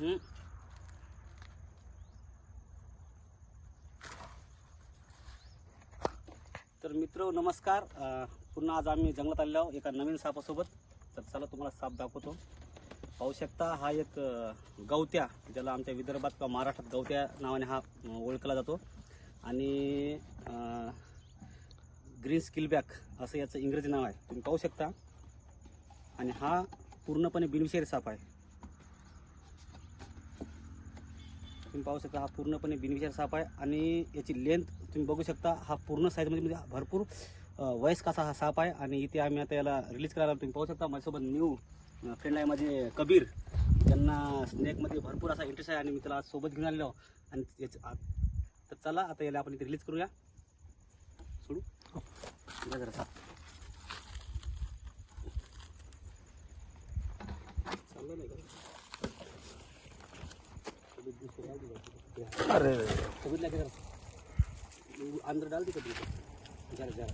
तर मित्र नमस्कार, पुन्हा आज आम्ही जंगलात आलेलो आहोत एका नवीन सापासोबत. तर चला तुम्हाला साप दाखवतो. पाहू शकता हा एक गवत्या, ज्याला आमच्या विदर्भात किंवा महाराष्ट्रात गवत्या नावाने हा ओळखला जातो. आणि ग्रीन स्किलबॅक असं याचं इंग्रजी नाव आहे, तुम्ही पाहू शकता. आणि हा पूर्णपणे बिनविषारी साप आहे. तुम्ही पाहू शकता हा पूर्णपणे बिनविषारी साप आहे. आणि याची लेंथ तुम्ही बघू शकता. हा पूर्ण साईजमध्ये म्हणजे भरपूर वयस्क असा हा साप आहे. आणि इथे आम्ही आता याला रिलीज करायला तुम्ही पाहू शकता. माझ्यासोबत न्यू फ्रेंड आहे माझे कबीर, त्यांना स्नेकमध्ये भरपूर असा इंटरेस्ट आहे. आणि मी त्याला आज सोबत घेऊन आलेलो. आणि तर चला आता याला आपण इथे रिलीज करूया. सोडू जरा साप चाललं नाही का? अरे कबीर लगे जरा अंदर डाल दी कबीर जरा जरा